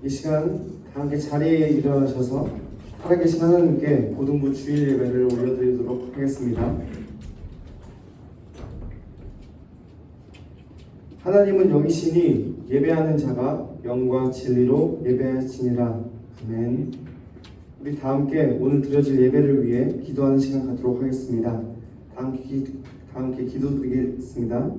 이 시간 다 함께 자리에 일어나셔서 살아계신 하나님께 고등부 주일 예배를 올려드리도록 하겠습니다. 하나님은 영이시니 예배하는 자가 영과 진리로 예배하시니라. 아멘. 우리 다 함께 오늘 드려질 예배를 위해 기도하는 시간 갖도록 하겠습니다. 다 함께 기도드리겠습니다.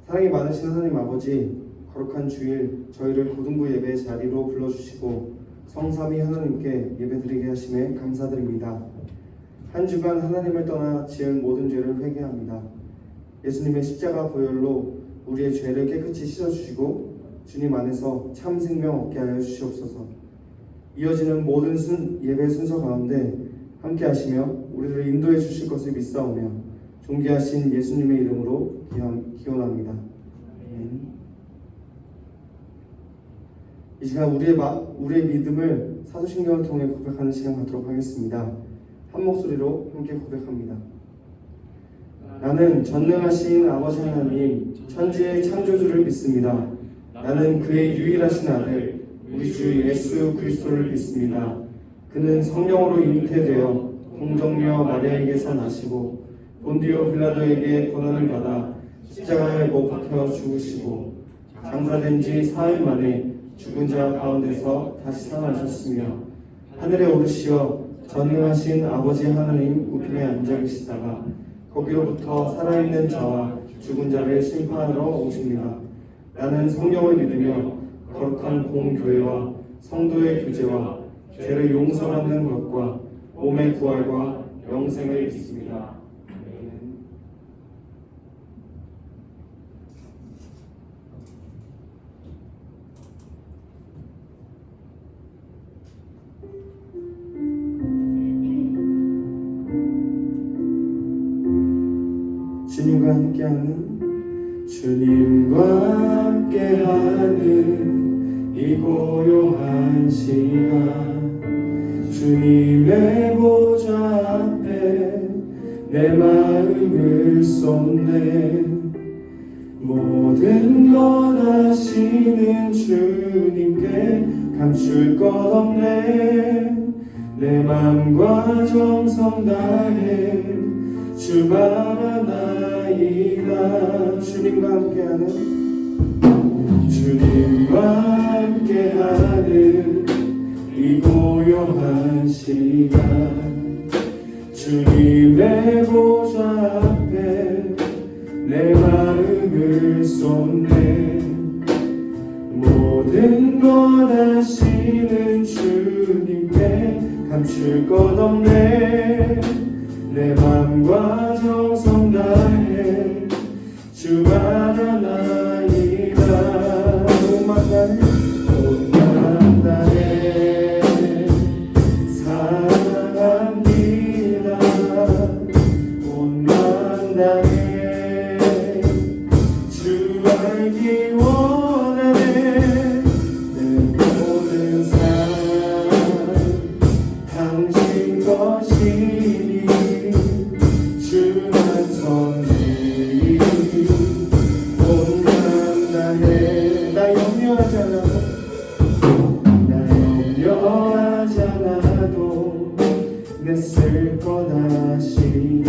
사랑이 많으신 하나님 아버지, 거룩한 주일 저희를 고등부 예배 자리로 불러주시고 성삼위 하나님께 예배드리게 하심에 감사드립니다. 한 주간 하나님을 떠나 지은 모든 죄를 회개합니다. 예수님의 십자가 보혈로 우리의 죄를 깨끗이 씻어주시고 주님 안에서 참 생명 얻게 하여 주시옵소서. 이어지는 모든 예배 순서 가운데 함께 하시며 우리를 인도해 주실 것을 믿사오며 존귀하신 예수님의 이름으로 기원합니다. 이 시간 우리의 믿음을 사도신경을 통해 고백하는 시간 갖도록 하겠습니다. 한 목소리로 함께 고백합니다. 나는 전능하신 아버지 하나님 천지의 창조주를 믿습니다. 나는 그의 유일하신 아들 우리 주 예수 그리스도를 믿습니다. 그는 성령으로 잉태되어 동정녀 마리아에게서 나시고 본디오 빌라도에게 고난을 받아 십자가에 못 박혀 죽으시고 장사된 지 사흘 만에 죽은 자 가운데서 다시 살아나셨으며 하늘에 오르시어 전능하신 아버지 하나님 우편에 앉아 계시다가 거기로부터 살아있는 자와 죽은 자를 심판하러 오십니다. 나는 성령을 믿으며 거룩한 공교회와 성도의 교제와 죄를 용서받는 것과 몸의 부활과 영생을 믿습니다. 주님과 함께하는 이 고요한 시간 주님의 보좌 앞에 내 마음을 쏟네. 모든 것 아시는 주님께 감출 것 없네. 내 맘과 정성 다해 주 바라나이다. 주님과 함께하는 이 고요한 시간 주님의 보좌 앞에 내 마음을 쏟네. 모든 것 아시는 주님께 감출 것 없네. 내 맘과 정성 다해 주 바라나이다. 온만 다해 사랑합니다. 온만 다해 주 알기 원하네. 내 모든 삶 당신 것이니 주만 선지 온만 다해. 나 염려하지 않아도 내 쓸 것 아시니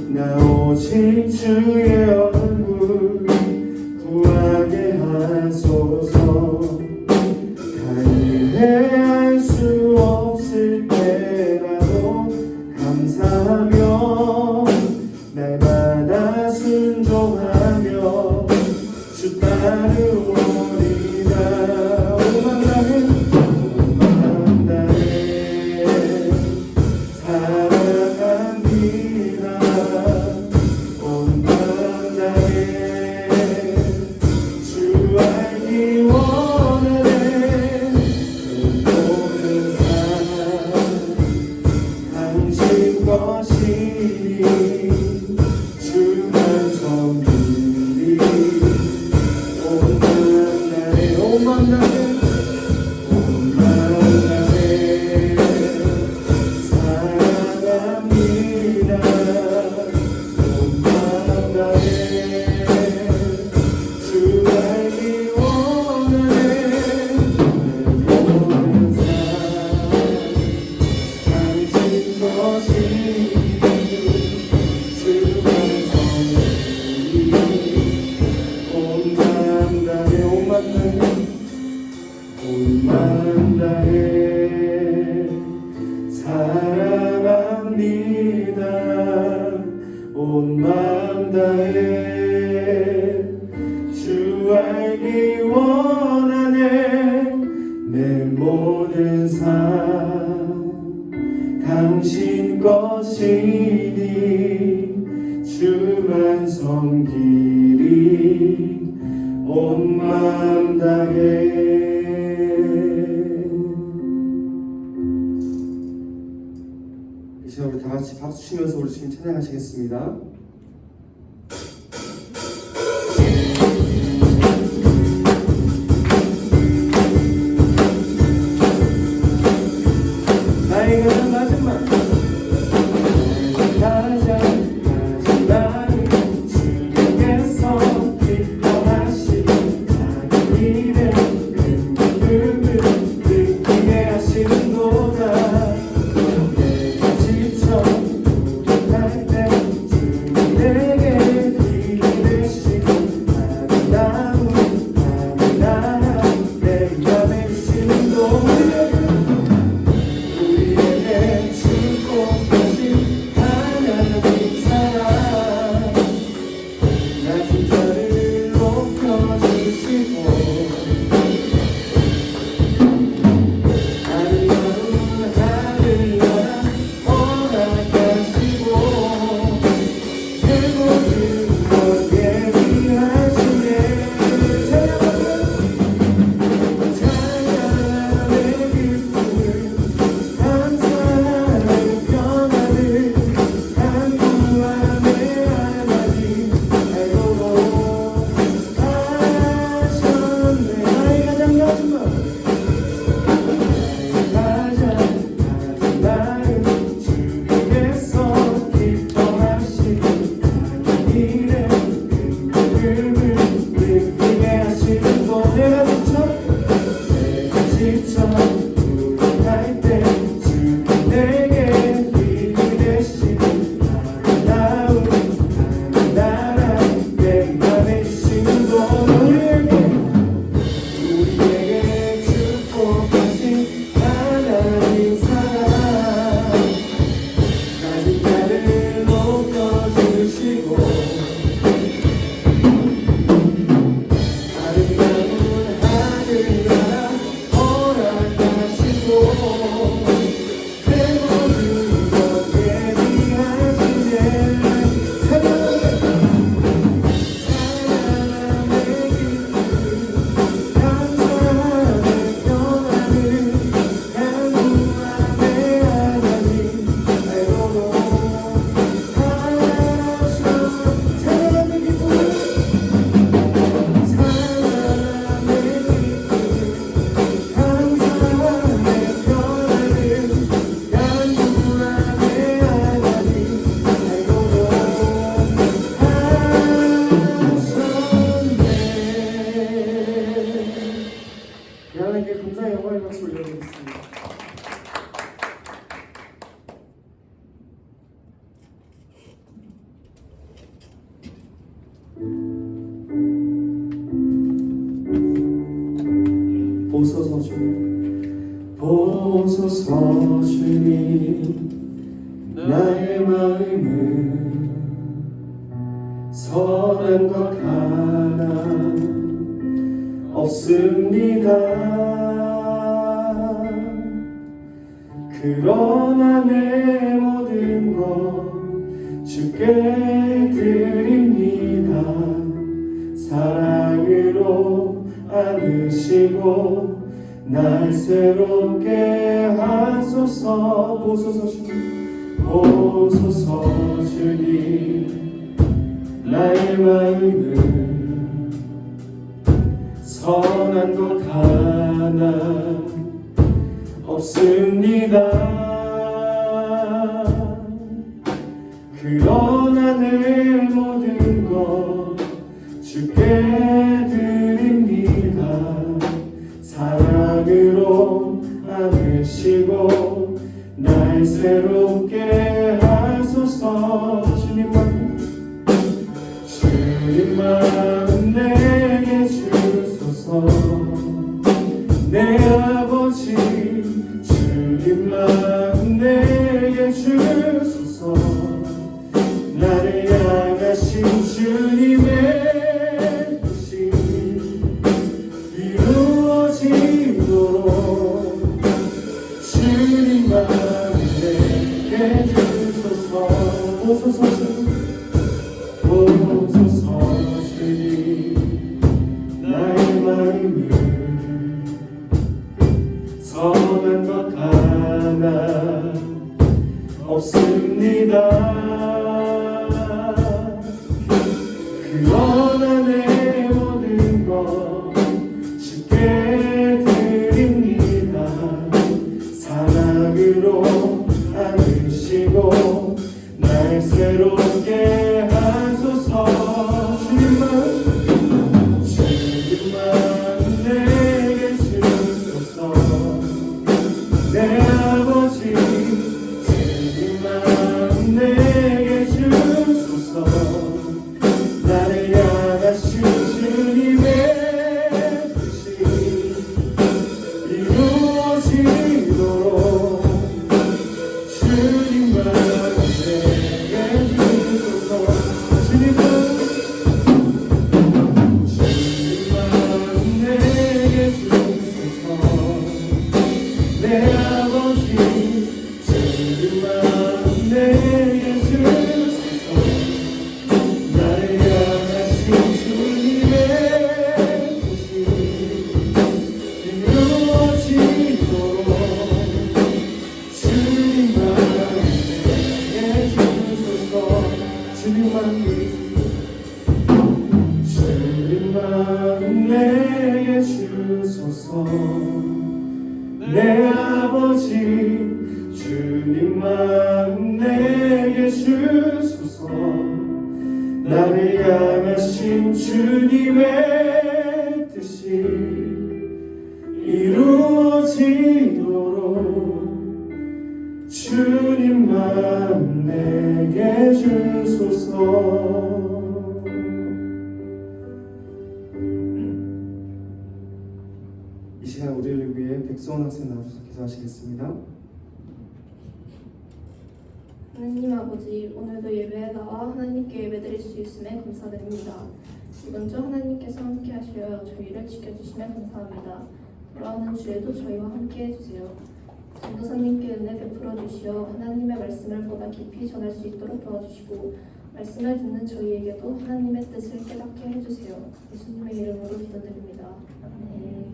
나 오직 주의 얼굴 구하게 하소서. 가능할 수 없을 때라도 감사하며 날마다 순종하며 주 따르오리다. 오만 다해 사랑합니다. 온만 다해 주 알기 원하네. 모든 삶 당신 것이니 주님 찬양하시겠습니다. 나의 가장 마지막 나를 주님께서 기뻐하시는 작은 일에 큰 기쁨을 느끼게 하시는도다. 내가 지쳐 부족할 때 주님 내게 힘이 되시고 아름다운 하늘나라 내가 되시는도다. 우리에게 축복하신 하나님 사랑 낮은 자를 높여주시고 아름다운 하늘나라 허락하시고 그 모든 것 예비하시네. 찬양하네 기쁨을 감사하는 평안을 간구하네. 하나님 알고도 하셨네. 나의 가장 마지막 나는 주님께서 기뻐하시는 작은 일에 큰 기쁨을 느끼게 하시는 것. 내가 지쳐 부족할 때 주님 내게 힘이 되시는 아름다운 하늘나라 내가 되시는 것. 우리에게 축복하신 하나님 사랑 낮은 자를 높여주시고 아름다운 하늘나라 허락하시고 그 모든 것 예비하시네. 찬양하네 기쁨을 감사하네 평안을 간구하네. 하나님 알고도 하셨네. 찬양하네 기쁨을 감사하네 평안을 간구하네. 하나님 알고도 하셨네. 하나님께 감사의 영광의 박수 올려드리겠습니다. 보소서 주님, 보소서 주님, 나의 마음은 선한 것 하나 없습니다. 그러나 내 모든 것 주께 드립니다. 사랑으로 안으시고 날 새롭게 하소서. 보소서 주님, 보소서 주님, 나의 마음은 선한 것 하나 없습니다. 그러나 내 모든 것 주께 드립니다. 사랑으로 안으시고 날 새롭게 하소서. 주님 마음 내게 주소서. 내 아버지 주님 마음 내게 주소서. 나를 향하신 주님의 뜻이 이루어지도록 주님 마음 내게 주소서. 보소서 주님, 나의 마음을 선한 것 하나 없습니다. 날 새롭게 하소서. 주님만 내게 주소서. 내 아버지 주님만 내게 주소서. 나를 향하신 주님의 뜻이 이루어지도록 주님만 내게 주소서. 주님만 내게 주소서. 내 아버지 주님만 내게 주소서. 나를 향하신 주님의 뜻이 이루어지도록 주님만 내게 주소서. 주님만 내게 주소서. 내 아버지 주님만 내게 주소서. 나를 향하신 주님의 뜻이 이루어지도록 주님만 내게 주소서. 이 시간 우리를 위해 백수원 학생 나와주셔서 기도하시겠습니다. 하나님 아버지, 오늘도 예배에 나와 하나님께 예배드릴 수 있음에 감사드립니다. 이번 주 하나님께서 함께 하시어 저희를 지켜주심에 감사합니다. 돌아오는 주에도 저희와 함께 해주세요. 전도사님께 은혜 베풀어 주시어 하나님의 말씀을 보다 깊이 전할 수 있도록 도와주시고 말씀을 듣는 저희에게도 하나님의 뜻을 깨닫게 해주세요. 예수님의 이름으로 기도드립니다. 아멘.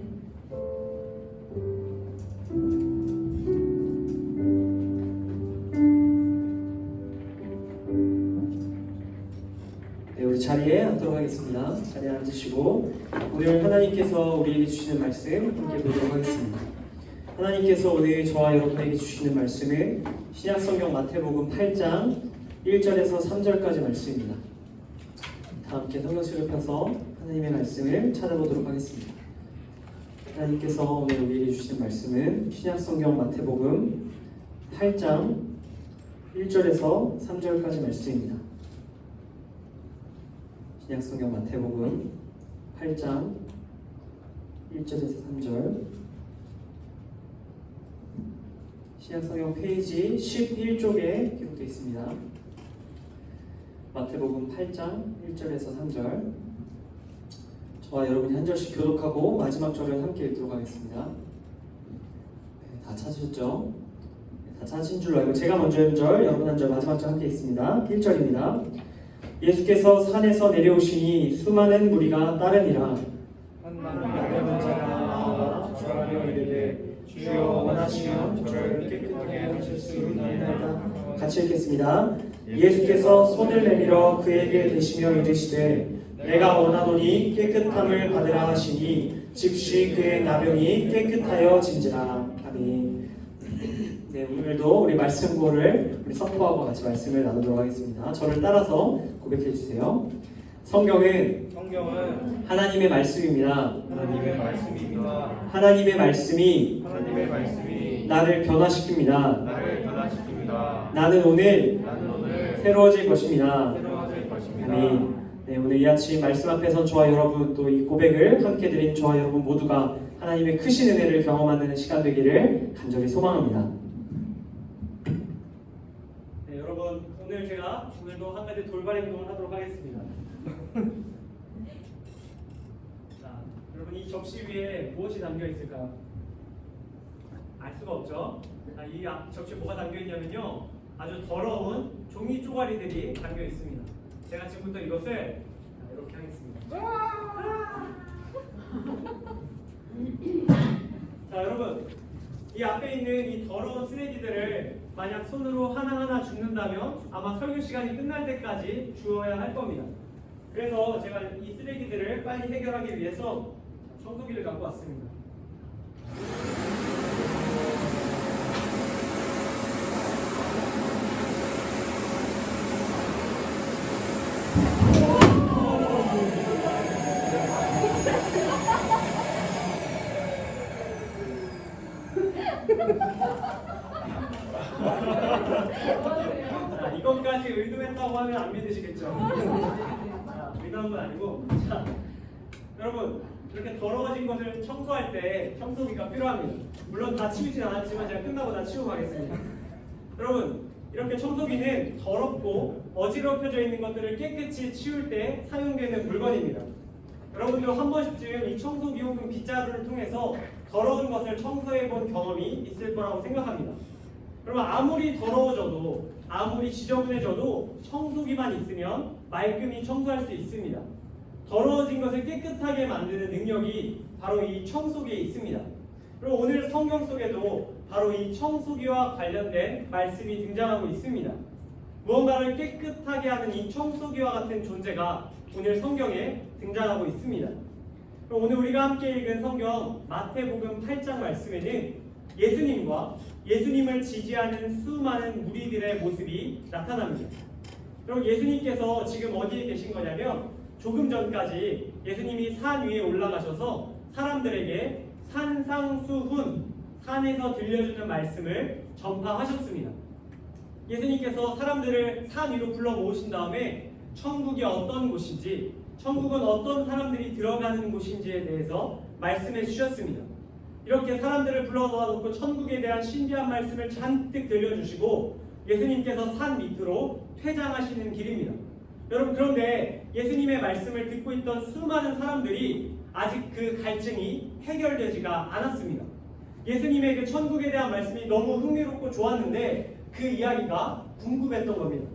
네, 우리 자리에 앉도록 하겠습니다. 자리에 앉으시고 오늘 하나님께서 우리에게 주시는 말씀 함께 보도록 하겠습니다. 하나님께서 오늘 저와 여러분에게 주시는 말씀은 신약성경 마태복음 8장 1절에서 3절까지 말씀입니다. 다 함께 성경책을 펴서 하나님의 말씀을 찾아보도록 하겠습니다. 하나님께서 오늘 우리에게 주시는 말씀은 신약성경 마태복음 8장 1절에서 3절까지 말씀입니다. 신약성경 마태복음 8장 1절에서 3절, 신약성경 페이지 11쪽에 기록되어 있습니다. 마태복음 8장 1절에서 3절, 저와 여러분이 한 절씩 교독하고 마지막 절을 함께 읽도록 하겠습니다. 네, 다 찾으셨죠? 네, 다 찾으신 줄로 알고 제가 먼저 한 절, 여러분 한 절, 마지막 절 함께 있습니다. 1절입니다. 예수께서 산에서 내려오시니 수많은 무리가 따르니라. 한 남은 자가 나와 저하며 이르되 주여 원하시면 저를 깨끗하게 하실 수 있나이다. 같이 읽겠습니다. 예수께서 손을 내밀어 그에게 대시며 이르시되 내가 원하노니 깨끗함을 받으라 하시니 즉시 그의 나병이 깨끗하여진지라. 아멘. 네, 오늘도 우리 말씀 구호를 우리 선포하고 같이 말씀을 나누도록 하겠습니다. 저를 따라서 고백해 주세요. 성경은 하나님의 말씀입니다. 하나님의 말씀입니다. 하나님의 말씀이 하나님의 말씀이 나를 변화시킵니다. 나를 변화시킵니다. 나는 오늘 나는 오늘 새로워질 것입니다. 새로워질 것입니다. 아멘. 네, 오늘 이 아침 말씀 앞에서 저와 여러분 또 이 고백을 함께 드린 저와 여러분 모두가 하나님의 크신 은혜를 경험하는 시간 되기를 간절히 소망합니다. 네, 여러분 오늘도 한 가지 돌발 행동을 하도록 하겠습니다. 자, 여러분 이 접시 위에 무엇이 담겨 있을까요? 알 수가 없죠. 이 접시에 뭐가 담겨 있냐면요, 아주 더러운 종이 쪼가리들이 담겨 있습니다. 제가 지금부터 이것을 이렇게 하겠습니다. 자, 여러분 이 앞에 있는 이 더러운 쓰레기들을 만약 손으로 하나하나 줍는다면 아마 설교 시간이 끝날 때까지 주어야 할 겁니다. 그래서 제가 이 쓰레기들을 빨리 해결하기 위해서 청소기를 갖고 왔습니다. 청소했다고 하면 안 믿으시겠죠? 자, 믿는 건 아니고, 자, 여러분 이렇게 더러워진 것을 청소할 때 청소기가 필요합니다. 물론 다 치우진 않았지만 제가 끝나고 다 치우고 가겠습니다. 여러분 이렇게 청소기는 더럽고 어지럽혀져 있는 것들을 깨끗이 치울 때 사용되는 물건입니다. 여러분도 한 번씩쯤 이 청소기 혹은 빗자루를 통해서 더러운 것을 청소해 본 경험이 있을 거라고 생각합니다. 여러분 아무리 더러워져도 아무리 지저분해져도 청소기만 있으면 말끔히 청소할 수 있습니다. 더러워진 것을 깨끗하게 만드는 능력이 바로 이 청소기에 있습니다. 그리고 오늘 성경 속에도 바로 이 청소기와 관련된 말씀이 등장하고 있습니다. 무언가를 깨끗하게 하는 이 청소기와 같은 존재가 오늘 성경에 등장하고 있습니다. 그럼 오늘 우리가 함께 읽은 성경 마태복음 8장 말씀에는 예수님과 예수님을 지지하는 수많은 무리들의 모습이 나타납니다. 그럼 예수님께서 지금 어디에 계신 거냐면 조금 전까지 예수님이 산 위에 올라가셔서 사람들에게 산상수훈, 산에서 들려주는 말씀을 전파하셨습니다. 예수님께서 사람들을 산 위로 불러 모으신 다음에 천국이 어떤 곳인지, 천국은 어떤 사람들이 들어가는 곳인지에 대해서 말씀해 주셨습니다. 이렇게 사람들을 불러 모아놓고 천국에 대한 신비한 말씀을 잔뜩 들려주시고 예수님께서 산 밑으로 퇴장하시는 길입니다. 여러분 그런데 예수님의 말씀을 듣고 있던 수많은 사람들이 아직 그 갈증이 해결되지가 않았습니다. 예수님의 그 천국에 대한 말씀이 너무 흥미롭고 좋았는데 그 이야기가 궁금했던 겁니다.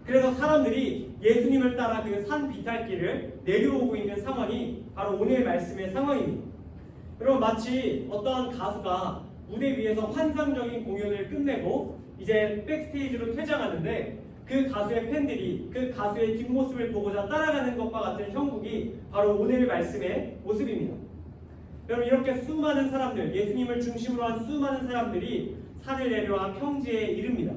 그래서 사람들이 예수님을 따라 그 산 비탈길을 내려오고 있는 상황이 바로 오늘 말씀의 상황입니다. 여러분 마치 어떠한 가수가 무대 위에서 환상적인 공연을 끝내고 이제 백스테이지로 퇴장하는데 그 가수의 팬들이 그 가수의 뒷모습을 보고자 따라가는 것과 같은 형국이 바로 오늘 말씀의 모습입니다. 여러분 이렇게 수많은 사람들, 예수님을 중심으로 한 수많은 사람들이 산을 내려와 평지에 이릅니다.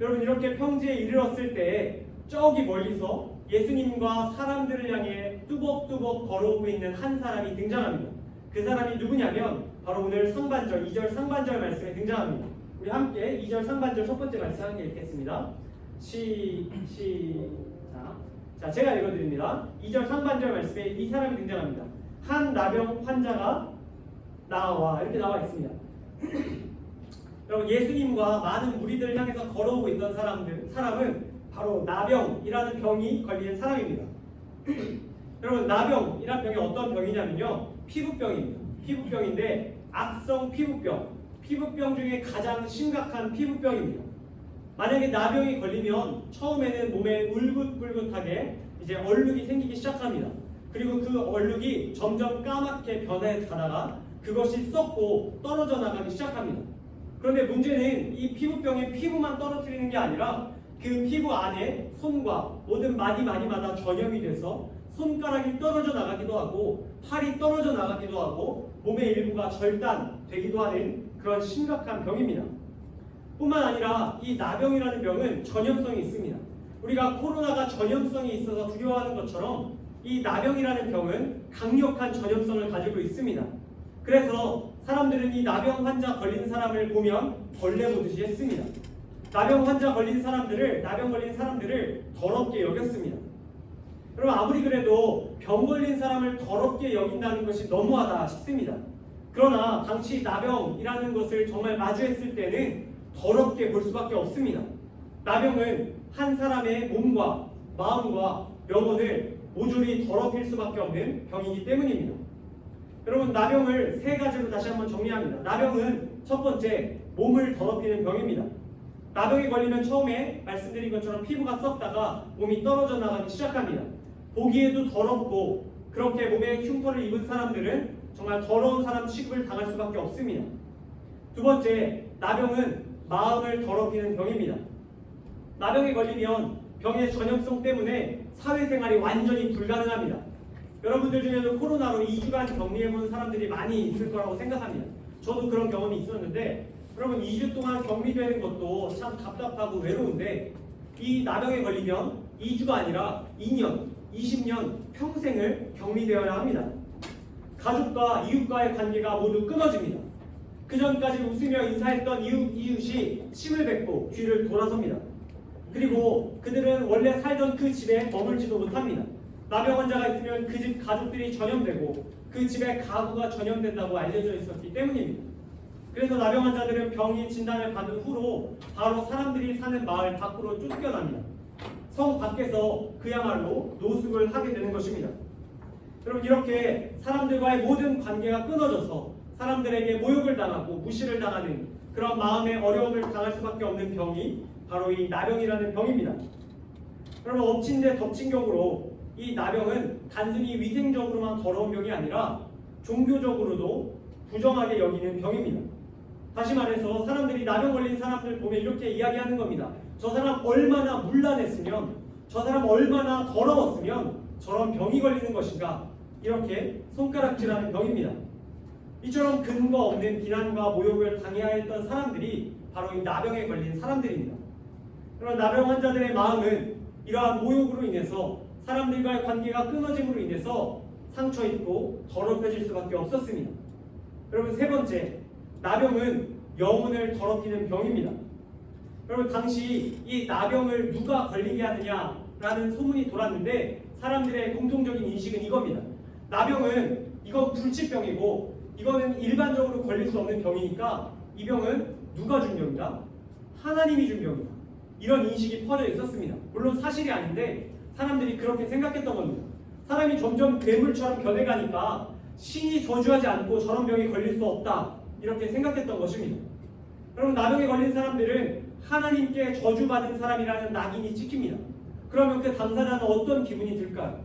여러분 이렇게 평지에 이르렀을 때 저기 멀리서 예수님과 사람들을 향해 뚜벅뚜벅 걸어오고 있는 한 사람이 등장합니다. 그 사람이 누구냐면 바로 오늘 상반절, 2절 상반절 말씀에 등장합니다. 우리 함께 2절 상반절 첫 번째 말씀 함께 읽겠습니다. 자, 제가 읽어드립니다. 2절 상반절 말씀에 이 사람이 등장합니다. 한 나병 환자가 나와 이렇게 나와 있습니다. 여러분 예수님과 많은 무리들을 향해서 걸어오고 있던 사람은 바로 나병이라는 병이 걸린 사람입니다. 여러분 나병이라는 병이 어떤 병이냐면요, 피부병입니다. 피부병인데 악성 피부병 중에 가장 심각한 피부병입니다. 만약에 나병이 걸리면 처음에는 몸에 울긋불긋하게 이제 얼룩이 생기기 시작합니다. 그리고 그 얼룩이 점점 까맣게 변해가다가 그것이 썩고 떨어져 나가기 시작합니다. 그런데 문제는 이 피부병의 피부만 떨어뜨리는 게 아니라 그 피부 안에 손과 모든 마디마디마다 전염이 돼서 손가락이 떨어져 나가기도 하고 팔이 떨어져 나가기도 하고 몸의 일부가 절단되기도 하는 그런 심각한 병입니다. 뿐만 아니라 이 나병이라는 병은 전염성이 있습니다. 우리가 코로나가 전염성이 있어서 두려워하는 것처럼 이 나병이라는 병은 강력한 전염성을 가지고 있습니다. 그래서 사람들은 이 나병 환자 걸린 사람을 보면 벌레 보듯이 했습니다. 나병 걸린 사람들을 더럽게 여겼습니다. 여러분 아무리 그래도 병 걸린 사람을 더럽게 여긴다는 것이 너무하다 싶습니다. 그러나 당시 나병이라는 것을 정말 마주했을 때는 더럽게 볼 수밖에 없습니다. 나병은 한 사람의 몸과 마음과 영혼을 모조리 더럽힐 수밖에 없는 병이기 때문입니다. 여러분 나병을 세 가지로 다시 한번 정리합니다. 나병은 첫 번째, 몸을 더럽히는 병입니다. 나병에 걸리면 처음에 말씀드린 것처럼 피부가 썩다가 몸이 떨어져 나가기 시작합니다. 보기에도 더럽고 그렇게 몸에 흉터를 입은 사람들은 정말 더러운 사람 취급을 당할 수밖에 없습니다. 두 번째, 나병은 마음을 더럽히는 병입니다. 나병에 걸리면 병의 전염성 때문에 사회생활이 완전히 불가능합니다. 여러분들 중에도 코로나로 2주간 격리해본 사람들이 많이 있을 거라고 생각합니다. 저도 그런 경험이 있었는데 여러분 2주 동안 격리되는 것도 참 답답하고 외로운데 이 나병에 걸리면 2주가 아니라 2년, 20년, 평생을 격리되어야 합니다. 가족과 이웃과의 관계가 모두 끊어집니다. 그 전까지 웃으며 인사했던 이웃이 침을 뱉고 뒤를 돌아섭니다. 그리고 그들은 원래 살던 그 집에 머물지도 못합니다. 나병 환자가 있으면 그 집 가족들이 전염되고 그 집에 가구가 전염된다고 알려져 있었기 때문입니다. 그래서 나병 환자들은 병이 진단을 받은 후로 바로 사람들이 사는 마을 밖으로 쫓겨납니다. 성 밖에서 그야말로 노숙을 하게 되는 것입니다. 여러분, 이렇게 사람들과의 모든 관계가 끊어져서 사람들에게 모욕을 당하고 무시를 당하는 그런 마음의 어려움을 당할 수밖에 없는 병이 바로 이 나병이라는 병입니다. 여러분, 엎친 데 덮친 격으로 이 나병은 단순히 위생적으로만 더러운 병이 아니라 종교적으로도 부정하게 여기는 병입니다. 다시 말해서 사람들이 나병 걸린 사람들 보면 이렇게 이야기하는 겁니다. 저 사람 얼마나 문란했으면, 저 사람 얼마나 더러웠으면 저런 병이 걸리는 것인가, 이렇게 손가락질하는 병입니다. 이처럼 근거 없는 비난과 모욕을 당해야 했던 사람들이 바로 이 나병에 걸린 사람들입니다. 그런 나병 환자들의 마음은 이러한 모욕으로 인해서 사람들과의 관계가 끊어짐으로 인해서 상처 입고 더럽혀질 수밖에 없었습니다. 여러분, 세 번째, 나병은 영혼을 더럽히는 병입니다. 여러분, 당시 이 나병을 누가 걸리게 하느냐라는 소문이 돌았는데 사람들의 공통적인 인식은 이겁니다. 나병은 이건 불치병이고 이거는 일반적으로 걸릴 수 없는 병이니까 이 병은 누가 준 병이다? 하나님이 준 병이다. 이런 인식이 퍼져 있었습니다. 물론 사실이 아닌데 사람들이 그렇게 생각했던 겁니다. 사람이 점점 괴물처럼 변해가니까 신이 저주하지 않고 저런 병이 걸릴 수 없다, 이렇게 생각했던 것입니다. 여러분, 나병에 걸린 사람들은 하나님께 저주받은 사람이라는 낙인이 찍힙니다. 그러면 그 당사자는 어떤 기분이 들까요?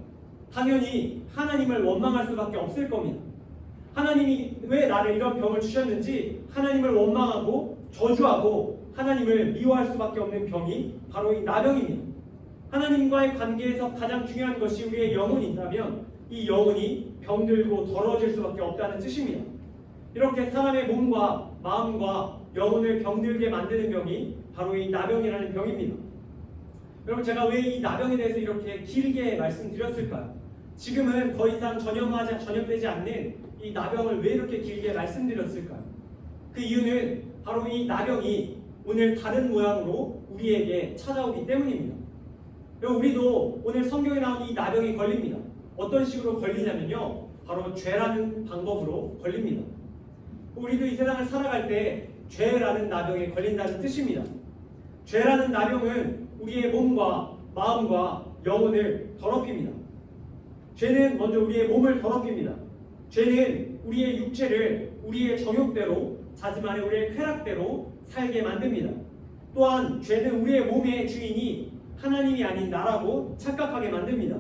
당연히 하나님을 원망할 수밖에 없을 겁니다. 하나님이 왜 나를 이런 병을 주셨는지 하나님을 원망하고 저주하고 하나님을 미워할 수밖에 없는 병이 바로 이 나병입니다. 하나님과의 관계에서 가장 중요한 것이 우리의 영혼이 있다면 이 영혼이 병들고 더러워질 수밖에 없다는 뜻입니다. 이렇게 사람의 몸과 마음과 영혼을 병들게 만드는 병이 바로 이 나병이라는 병입니다. 여러분, 제가 왜 이 나병에 대해서 이렇게 길게 말씀드렸을까요? 지금은 더 이상 전염되지 않는 이 나병을 왜 이렇게 길게 말씀드렸을까요? 그 이유는 바로 이 나병이 오늘 다른 모양으로 우리에게 찾아오기 때문입니다. 우리도 오늘 성경에 나온 이 나병이 걸립니다. 어떤 식으로 걸리냐면요, 바로 죄라는 방법으로 걸립니다. 우리도 이 세상을 살아갈 때 죄라는 나병에 걸린다는 뜻입니다. 죄라는 나병은 우리의 몸과 마음과 영혼을 더럽힙니다. 죄는 먼저 우리의 몸을 더럽힙니다. 죄는 우리의 육체를 우리의 정욕대로, 다시 말해 우리의 쾌락대로 살게 만듭니다. 또한 죄는 우리의 몸의 주인이 하나님이 아닌 나라고 착각하게 만듭니다.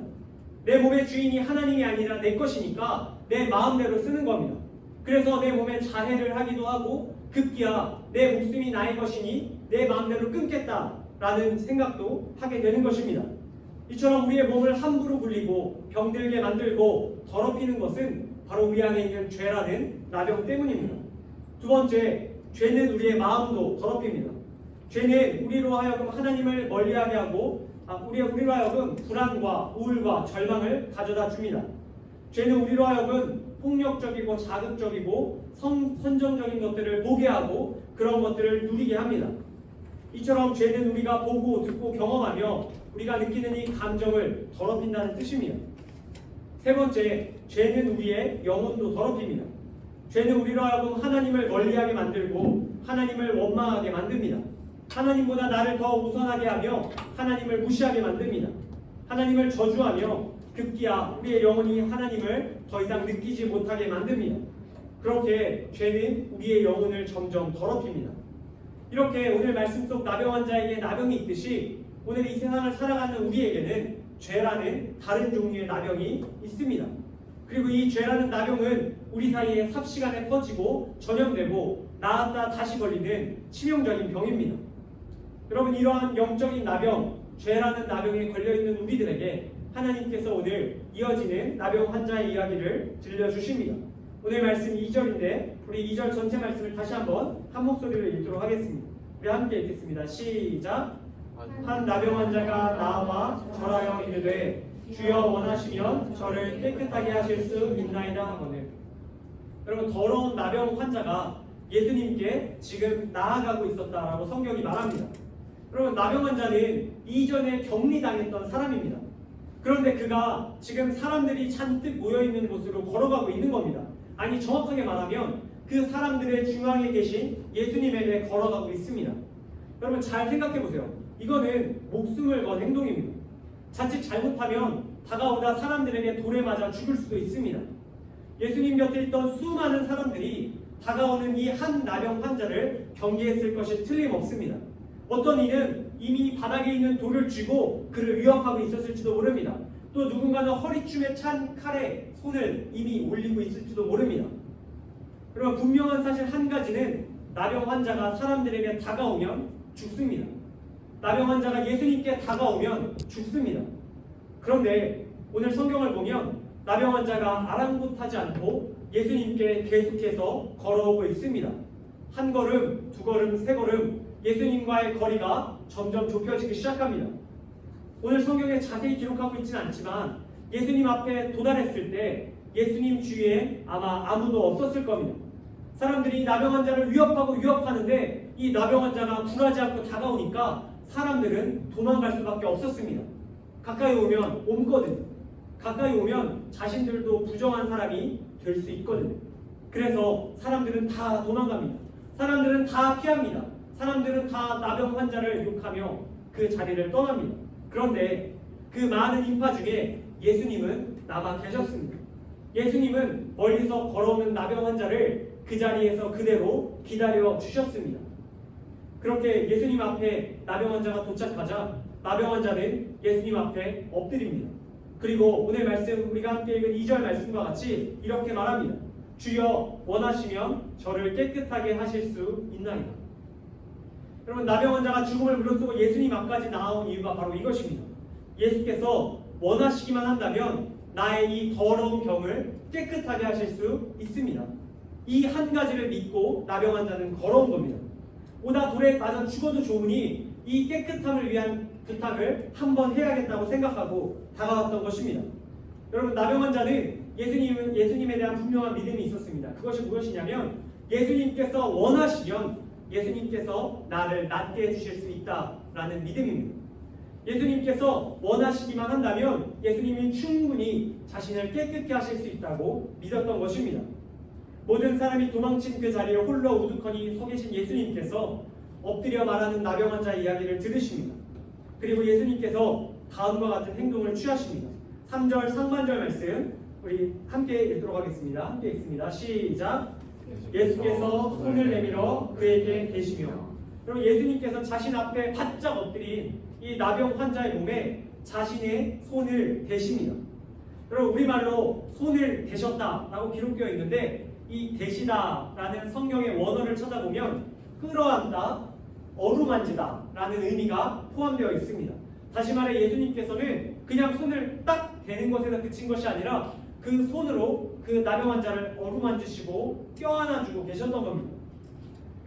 내 몸의 주인이 하나님이 아니라 내 것이니까 내 마음대로 쓰는 겁니다. 그래서 내 몸에 자해를 하기도 하고 급기야 내 목숨이 나의 것이니 내 마음대로 끊겠다라는 생각도 하게 되는 것입니다. 이처럼 우리의 몸을 함부로 굴리고 병들게 만들고 더럽히는 것은 바로 우리 안에 있는 죄라는 나병 때문입니다. 두 번째, 죄는 우리의 마음도 더럽힙니다. 죄는 우리로 하여금 하나님을 멀리하게 하고 우리로 하여금 불안과 우울과 절망을 가져다 줍니다. 죄는 우리로 하여금 폭력적이고 자극적이고 선정적인 것들을 보게 하고 그런 것들을 누리게 합니다. 이처럼 죄는 우리가 보고 듣고 경험하며 우리가 느끼는 이 감정을 더럽힌다는 뜻입니다. 세 번째, 죄는 우리의 영혼도 더럽힙니다. 죄는 우리로 하여금 하나님을 멀리하게 만들고 하나님을 원망하게 만듭니다. 하나님보다 나를 더 우선하게 하며 하나님을 무시하게 만듭니다. 하나님을 저주하며 급기야 우리의 영혼이 하나님을 더 이상 느끼지 못하게 만듭니다. 그렇게 죄는 우리의 영혼을 점점 더럽힙니다. 이렇게 오늘 말씀 속 나병 환자에게 나병이 있듯이 오늘 이 세상을 살아가는 우리에게는 죄라는 다른 종류의 나병이 있습니다. 그리고 이 죄라는 나병은 우리 사이에 삽시간에 퍼지고 전염되고 나았다 다시 걸리는 치명적인 병입니다. 여러분, 이러한 영적인 나병, 죄라는 나병에 걸려있는 우리들에게 하나님께서 오늘 이어지는 나병 환자의 이야기를 들려주십니다. 오늘 말씀 2절인데 우리 2절 전체 말씀을 다시 한번 한 목소리로 읽도록 하겠습니다. 우리 함께 읽겠습니다. 시작! 한 나병 환자가 나와 절하여 이르되 주여 원하시면 저를 깨끗하게 하실 수 있나이다 하거늘. 여러분, 더러운 나병 환자가 예수님께 지금 나아가고 있었다라고 성경이 말합니다. 여러분, 나병 환자는 이전에 격리당했던 사람입니다. 그런데 그가 지금 사람들이 잔뜩 모여있는 곳으로 걸어가고 있는 겁니다. 아니, 정확하게 말하면 그 사람들의 중앙에 계신 예수님에게 걸어가고 있습니다. 여러분, 잘 생각해 보세요. 이거는 목숨을 건 행동입니다. 자칫 잘못하면 다가오다 사람들에게 돌에 맞아 죽을 수도 있습니다. 예수님 곁에 있던 수많은 사람들이 다가오는 이 한 나병 환자를 경계했을 것이 틀림없습니다. 어떤 이는 이미 바닥에 있는 돌을 쥐고 그를 위협하고 있었을지도 모릅니다. 또 누군가는 허리춤에 찬 칼에 손을 이미 올리고 있을지도 모릅니다. 그러면 분명한 사실 한 가지는 나병 환자가 사람들에게 다가오면 죽습니다. 나병 환자가 예수님께 다가오면 죽습니다. 그런데 오늘 성경을 보면 나병 환자가 아랑곳하지 않고 예수님께 계속해서 걸어오고 있습니다. 한 걸음, 두 걸음, 세 걸음 예수님과의 거리가 점점 좁혀지기 시작합니다. 오늘 성경에 자세히 기록하고 있지는 않지만 예수님 앞에 도달했을 때 예수님 주위에 아마 아무도 없었을 겁니다. 사람들이 나병 환자를 위협하는데 이 나병 환자가 굴하지 않고 다가오니까 사람들은 도망갈 수밖에 없었습니다. 가까이 오면 옮거든. 가까이 오면 자신들도 부정한 사람이 될 수 있거든요. 그래서 사람들은 다 도망갑니다. 사람들은 다 피합니다. 사람들은 다 나병 환자를 욕하며 그 자리를 떠납니다. 그런데 그 많은 인파 중에 예수님은 남아 계셨습니다. 예수님은 멀리서 걸어오는 나병 환자를 그 자리에서 그대로 기다려 주셨습니다. 그렇게 예수님 앞에 나병 환자가 도착하자 나병 환자는 예수님 앞에 엎드립니다. 그리고 오늘 말씀 우리가 함께 읽은 2절 말씀과 같이 이렇게 말합니다. 주여 원하시면 저를 깨끗하게 하실 수 있나이다. 여러분, 나병 환자가 죽음을 무릅쓰고 예수님 앞까지 나아온 이유가 바로 이것입니다. 예수께서 원하시기만 한다면 나의 이 더러운 병을 깨끗하게 하실 수 있습니다. 이 한 가지를 믿고 나병 환자는 걸어온 겁니다. 오다 돌에 맞아 죽어도 좋으니 이 깨끗함을 위한 부탁을 한번 해야겠다고 생각하고 다가왔던 것입니다. 여러분, 나병 환자는 예수님에 대한 분명한 믿음이 있었습니다. 그것이 무엇이냐면 예수님께서 원하시면 예수님께서 나를 낫게 해주실 수 있다라는 믿음입니다. 예수님께서 원하시기만 한다면 예수님이 충분히 자신을 깨끗게 하실 수 있다고 믿었던 것입니다. 모든 사람이 도망친 그 자리에 홀로 우두커니 서 계신 예수님께서 엎드려 말하는 나병 환자 이야기를 들으십니다. 그리고 예수님께서 다음과 같은 행동을 취하십니다. 3절 상반절 말씀 우리 함께 읽도록 하겠습니다. 함께 읽습니다. 시작. 예수께서 손을 내밀어 그에게 대시며. 그럼 예수님께서 자신 앞에 바짝 엎드린 이 나병 환자의 몸에 자신의 손을 대십니다. 여러분, 우리말로 손을 대셨다라고 기록되어 있는데 이 대시다라는 성경의 원어를 찾아보면 끌어안다, 어루만지다 라는 의미가 포함되어 있습니다. 다시 말해 예수님께서는 그냥 손을 딱 대는 것에서 그친 것이 아니라 그 손으로 그 나병 환자를 어루만지시고 껴안아주고 계셨던 겁니다.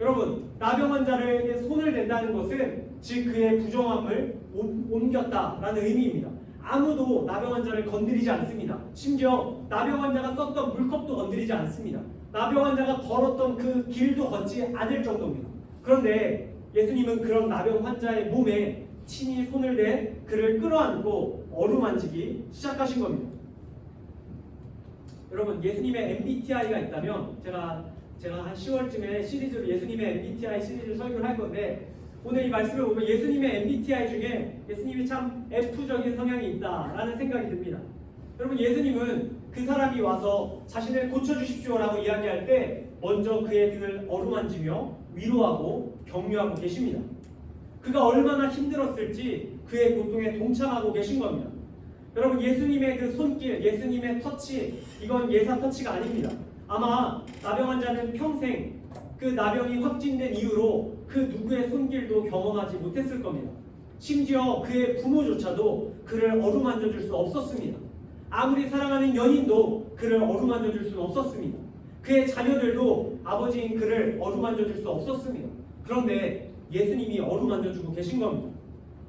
여러분, 나병 환자에게 손을 댄다는 것은 즉 그의 부정함을 옮겼다라는 의미입니다. 아무도 나병 환자를 건드리지 않습니다. 심지어 나병 환자가 썼던 물컵도 건드리지 않습니다. 나병 환자가 걸었던 그 길도 걷지 않을 정도입니다. 그런데 예수님은 그런 나병 환자의 몸에 친히 손을 대 그를 끌어안고 어루만지기 시작하신 겁니다. 여러분, 예수님의 MBTI가 있다면 제가 한 10월쯤에 시리즈로 예수님의 MBTI 시리즈를 설교를 할 건데 오늘 이 말씀을 보면 예수님의 MBTI 중에 예수님이 참 F적인 성향이 있다라는 생각이 듭니다. 여러분, 예수님은 그 사람이 와서 자신을 고쳐주십시오라고 이야기할 때 먼저 그의 등을 어루만지며 위로하고 격려하고 계십니다. 그가 얼마나 힘들었을지 그의 고통에 동참하고 계신 겁니다. 여러분, 예수님의 그 손길, 예수님의 터치, 이건 예사 터치가 아닙니다. 아마 나병 환자는 평생 그 나병이 확진된 이후로 그 누구의 손길도 경험하지 못했을 겁니다. 심지어 그의 부모조차도 그를 어루만져줄 수 없었습니다. 아무리 사랑하는 연인도 그를 어루만져줄 수 없었습니다. 그의 자녀들도 아버지인 그를 어루만져줄 수 없었습니다. 그런데 예수님이 어루만져주고 계신 겁니다.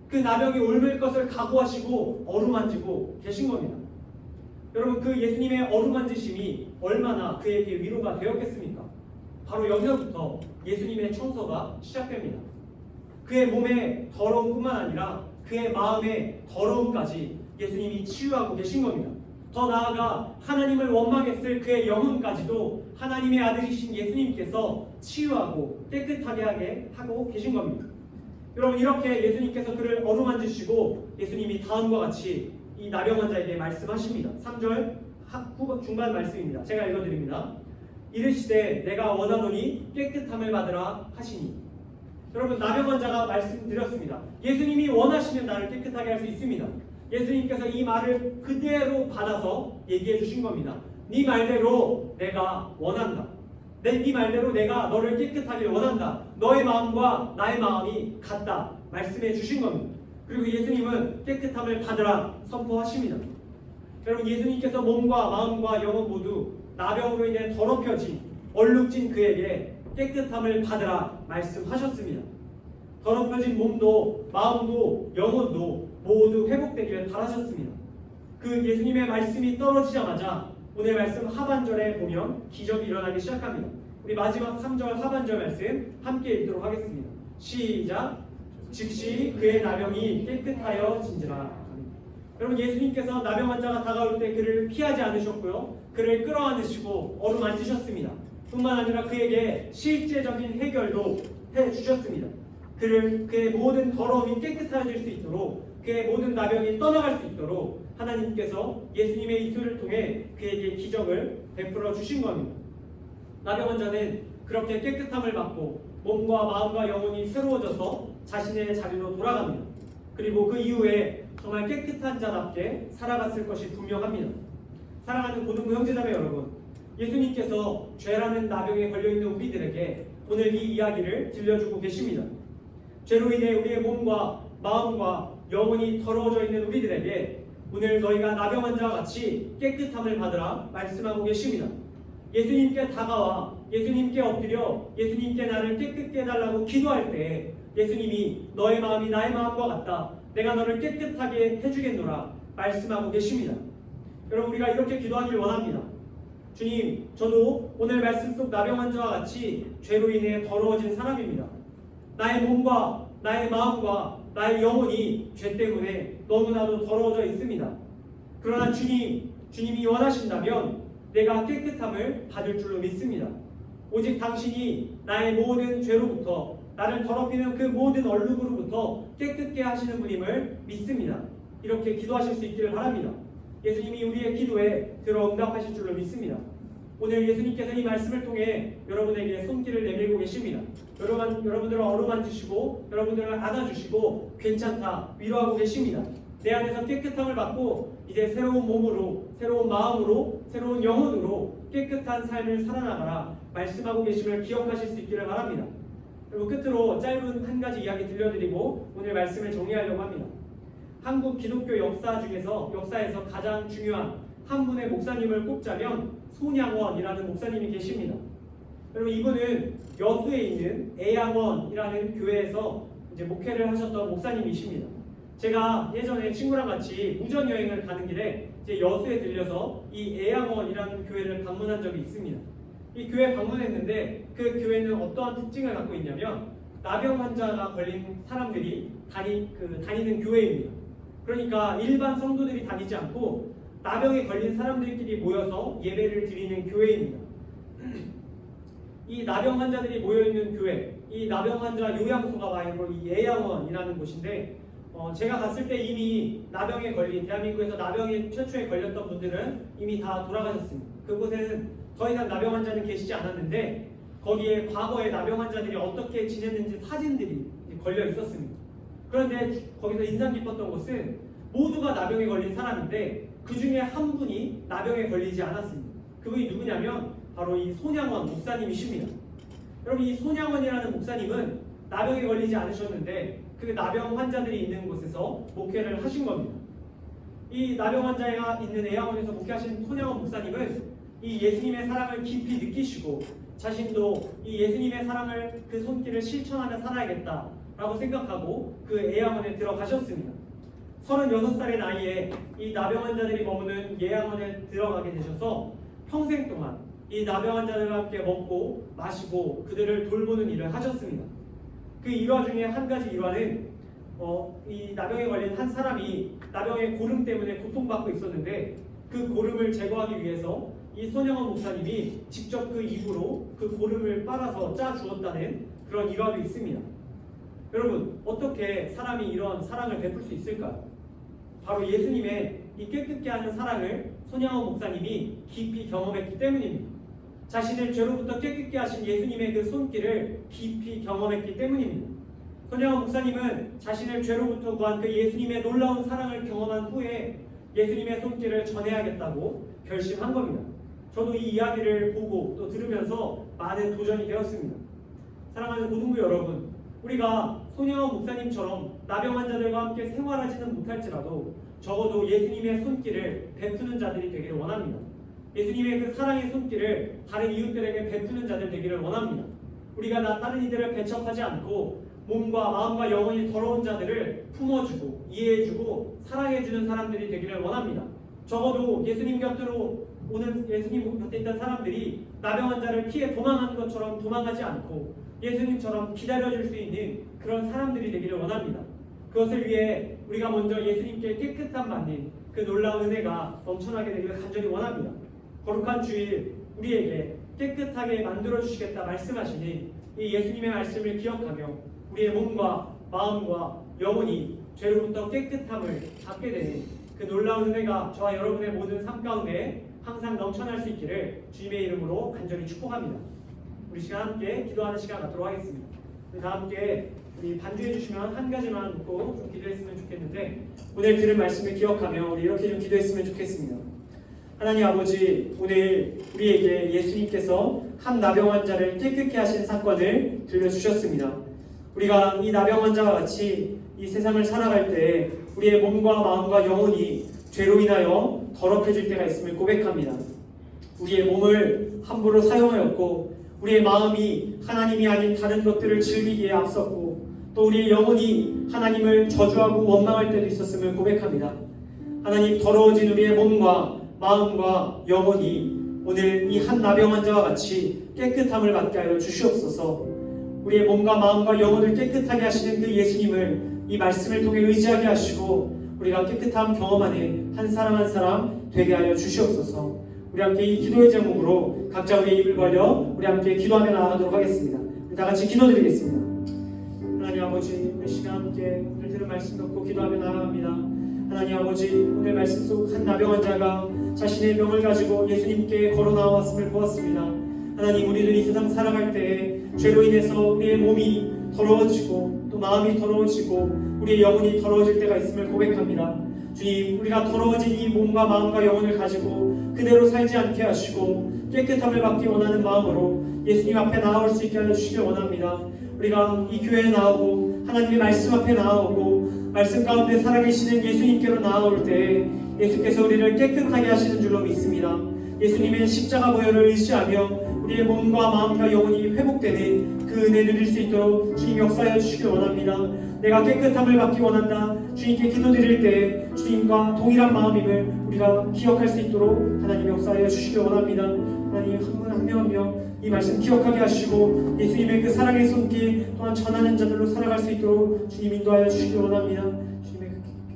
그 나병이 옮을 것을 각오하시고 어루만지고 계신 겁니다. 여러분, 그 예수님의 어루만지심이 얼마나 그에게 위로가 되었겠습니까? 바로 여기서부터 예수님의 청서가 시작됩니다. 그의 몸의 더러움뿐만 아니라 그의 마음의 더러움까지 예수님이 치유하고 계신 겁니다. 더 나아가 하나님을 원망했을 그의 영혼까지도 하나님의 아들이신 예수님께서 치유하고 깨끗하게 하게 하고 계신 겁니다. 여러분, 이렇게 예수님께서 그를 어루만지시고 예수님이 다음과 같이 이 나병 환자에게 말씀하십니다. 3절 중반 말씀입니다. 제가 읽어드립니다. 이르시되 내가 원하노니 깨끗함을 받으라 하시니. 여러분, 나병 환자가 말씀드렸습니다. 예수님이 원하시면 나를 깨끗하게 할 수 있습니다. 예수님께서 이 말을 그대로 받아서 얘기해 주신 겁니다. 네 말대로 내가 원한다. 네 말대로 내가 너를 깨끗하길 원한다. 너의 마음과 나의 마음이 같다. 말씀해 주신 겁니다. 그리고 예수님은 깨끗함을 받으라 선포하십니다. 여러분, 예수님께서 몸과 마음과 영혼 모두 나병으로 인해 더럽혀진 얼룩진 그에게 깨끗함을 받으라 말씀하셨습니다. 더럽혀진 몸도 마음도 영혼도 모두 회복되기를 바라셨습니다. 그 예수님의 말씀이 떨어지자마자 오늘 말씀 하반절에 보면 기적이 일어나기 시작합니다. 우리 마지막 3절 하반절 말씀 함께 읽도록 하겠습니다. 시작. 즉시 그의 나병이 깨끗하여 진지라. 여러분, 예수님께서 나병 환자가 다가올 때 그를 피하지 않으셨고요, 그를 끌어안으시고 어루만지셨습니다. 뿐만 아니라 그에게 실제적인 해결도 해주셨습니다. 그의 모든 더러움이 깨끗해질 수 있도록, 그의 모든 나병이 떠나갈 수 있도록 하나님께서 예수님의 이술을 통해 그에게 기적을 베풀어 주신 겁니다. 나병 환자는 그렇게 깨끗함을 받고 몸과 마음과 영혼이 새로워져서 자신의 자리로 돌아갑니다. 그리고 그 이후에 정말 깨끗한 자답게 살아갔을 것이 분명합니다. 사랑하는 고등부 형제자매 여러분, 예수님께서 죄라는 나병에 걸려있는 우리들에게 오늘 이 이야기를 들려주고 계십니다. 죄로 인해 우리의 몸과 마음과 영혼이 더러워져 있는 우리들에게 오늘 너희가 나병 환자와 같이 깨끗함을 받으라 말씀하고 계십니다. 예수님께 다가와 예수님께 엎드려 예수님께 나를 깨끗게 해달라고 기도할 때 예수님이 너의 마음이 나의 마음과 같다, 내가 너를 깨끗하게 해주겠노라 말씀하고 계십니다. 여러분, 우리가 이렇게 기도하길 원합니다. 주님, 저도 오늘 말씀 속 나병 환자와 같이 죄로 인해 더러워진 사람입니다. 나의 몸과 나의 마음과 나의 영혼이 죄 때문에 너무나도 더러워져 있습니다. 그러나 주님이 원하신다면 내가 깨끗함을 받을 줄로 믿습니다. 오직 당신이 나의 모든 죄로부터, 나를 더럽히는 그 모든 얼룩으로부터 깨끗게 하시는 분임을 믿습니다. 이렇게 기도하실 수 있기를 바랍니다. 예수님이 우리의 기도에 들어 응답하실 줄로 믿습니다. 오늘 예수님께서 이 말씀을 통해 여러분에게 손길을 내밀고 계십니다. 여러분들을 어루만지시고 여러분들을 안아주시고 괜찮다, 위로하고 계십니다. 내 안에서 깨끗함을 받고 이제 새로운 몸으로, 새로운 마음으로, 새로운 영혼으로 깨끗한 삶을 살아나가라 말씀하고 계심을 기억하실 수 있기를 바랍니다. 그리고 끝으로 짧은 한 가지 이야기 들려드리고 오늘 말씀을 정리하려고 합니다. 한국 기독교 역사에서 가장 중요한 한 분의 목사님을 꼽자면 손양원이라는 목사님이 계십니다. 여러분, 이분은 여수에 있는 애양원이라는 교회에서 이제 목회를 하셨던 목사님이십니다. 제가 예전에 친구랑 같이 무전 여행을 가는 길에 이제 여수에 들려서 이 애양원이라는 교회를 방문한 적이 있습니다. 이 교회 방문했는데 그 교회는 어떠한 특징을 갖고 있냐면 나병 환자가 걸린 사람들이 다니는 교회입니다. 그러니까 일반 성도들이 다니지 않고 나병에 걸린 사람들끼리 모여서 예배를 드리는 교회입니다. 이 나병 환자들이 모여있는 교회, 이 나병 환자 요양소가 바로 이 애양원이라는 곳인데 제가 갔을 때 이미 나병에 걸린, 대한민국에서 나병에 최초에 걸렸던 분들은 이미 다 돌아가셨습니다. 그곳에는 더 이상 나병 환자는 계시지 않았는데 거기에 과거에 나병 환자들이 어떻게 지냈는지 사진들이 걸려 있었습니다. 그런데 거기서 인상 깊었던 것은 모두가 나병에 걸린 사람인데 그 중에 한 분이 나병에 걸리지 않았습니다. 그분이 누구냐면 바로 이 손양원 목사님이십니다. 여러분, 이 손양원이라는 목사님은 나병에 걸리지 않으셨는데 그 나병 환자들이 있는 곳에서 목회를 하신 겁니다. 이 나병 환자가 있는 애양원에서 목회하신 손양원 목사님은 이 예수님의 사랑을 깊이 느끼시고 자신도 이 예수님의 사랑을, 그 손길을 실천하며 살아야겠다라고 생각하고 그 애양원에 들어가셨습니다. 36살의 나이에 이 나병 환자들이 머무는 애양원에 들어가게 되셔서 평생 동안 이 나병 환자들과 함께 먹고 마시고 그들을 돌보는 일을 하셨습니다. 그 일화 중에 한 가지 일화는 이 나병에 걸린 한 사람이 나병의 고름 때문에 고통받고 있었는데 그 고름을 제거하기 위해서 이 손영원 목사님이 직접 그 입으로 그 고름을 빨아서 짜 주었다는 그런 일화도 있습니다. 여러분, 어떻게 사람이 이런 사랑을 베풀 수 있을까요? 바로 예수님의 이 깨끗게 하는 사랑을 손영원 목사님이 깊이 경험했기 때문입니다. 자신을 죄로부터 깨끗게 하신 예수님의 그 손길을 깊이 경험했기 때문입니다. 손영원 목사님은 자신을 죄로부터 구한 그 예수님의 놀라운 사랑을 경험한 후에 예수님의 손길을 전해야겠다고 결심한 겁니다. 저도 이 이야기를 보고 또 들으면서 많은 도전이 되었습니다. 사랑하는 고등부 여러분, 우리가 손영원 목사님처럼 나병 환자들과 함께 생활하지는 못할지라도 적어도 예수님의 손길을 베푸는 자들이 되기를 원합니다. 예수님의 그 사랑의 손길을 다른 이웃들에게 베푸는 자들 되기를 원합니다. 우리가 다른 이들을 배척하지 않고 몸과 마음과 영혼이 더러운 자들을 품어주고 이해해주고 사랑해주는 사람들이 되기를 원합니다. 적어도 예수님 곁으로 오는 예수님 곁에 있던 사람들이 나병 환자를 피해 도망하는 것처럼 도망하지 않고 예수님처럼 기다려줄 수 있는 그런 사람들이 되기를 원합니다. 그것을 위해 우리가 먼저 예수님께 깨끗함 받는 그 놀라운 은혜가 넘쳐나게 되기를 간절히 원합니다. 거룩한 주일 우리에게 깨끗하게 만들어주시겠다 말씀하시는 이 예수님의 말씀을 기억하며 우리의 몸과 마음과 영혼이 죄로부터 깨끗함을 받게 되는 그 놀라운 은혜가 저와 여러분의 모든 삶 가운데 항상 넘쳐날 수 있기를 주님의 이름으로 간절히 축복합니다. 우리 시간 함께 기도하는 시간 갖도록 하겠습니다. 우리 다 함께 우리 반주해 주시면 한 가지만 묻고 좀 기도했으면 좋겠는데, 오늘 들은 말씀을 기억하며 우리 이렇게 좀 기도했으면 좋겠습니다. 하나님 아버지, 오늘 우리에게 예수님께서 한 나병 환자를 깨끗게 하신 사건을 들려주셨습니다. 우리가 이 나병 환자와 같이 이 세상을 살아갈 때 우리의 몸과 마음과 영혼이 죄로 인하여 더럽혀질 때가 있음을 고백합니다. 우리의 몸을 함부로 사용하였고 우리의 마음이 하나님이 아닌 다른 것들을 즐기기에 앞섰고 또 우리의 영혼이 하나님을 저주하고 원망할 때도 있었음을 고백합니다. 하나님, 더러워진 우리의 몸과 마음과 영혼이 오늘 이 한 나병 환자와 같이 깨끗함을 받게 하여 주시옵소서. 우리의 몸과 마음과 영혼을 깨끗하게 하시는 그 예수님을 이 말씀을 통해 의지하게 하시고 우리가 깨끗함 경험하는 한 사람 한 사람 되게 하여 주시옵소서. 우리 함께 이 기도의 제목으로 각자 우리의 입을 벌려 우리 함께 기도하며 나아가도록 하겠습니다. 우리 다 같이 기도드리겠습니다. 하나님 아버지, 우리 시간 함께 오늘 들은 말씀 듣고 기도하며 나아갑니다. 하나님 아버지, 오늘 말씀 속 한 나병 환자가 자신의 병을 가지고 예수님께 걸어 나왔음을 보았습니다. 하나님, 우리도 이 세상 살아갈 때 죄로 인해서 우리의 몸이 더러워지고 또 마음이 더러워지고 우리의 영혼이 더러워질 때가 있음을 고백합니다. 주님, 우리가 더러워진 이 몸과 마음과 영혼을 가지고 그대로 살지 않게 하시고 깨끗함을 받기 원하는 마음으로 예수님 앞에 나아올 수 있게 하여 주시길 원합니다. 우리가 이 교회에 나오고 하나님의 말씀 앞에 나오고 말씀 가운데 살아계시는 예수님께로 나아올 때 예수께서 우리를 깨끗하게 하시는 줄로 믿습니다. 예수님의 십자가 보혈을 의지하며 우리의 몸과 마음과 영혼이 회복되는 그 은혜 누릴 수 있도록 주님 역사하여 주시길 원합니다. 내가 깨끗함을 받기 원한다. 주님께 기도드릴 때 주님과 동일한 마음임을 우리가 기억할 수 있도록 하나님 역사하여 주시길 원합니다. 하나님, 한 명 한 명 이 말씀 기억하게 하시고 예수님의 그 사랑의 손길 또한 전하는 자들로 살아갈 수 있도록 주님 인도하여 주시길 원합니다. 주님의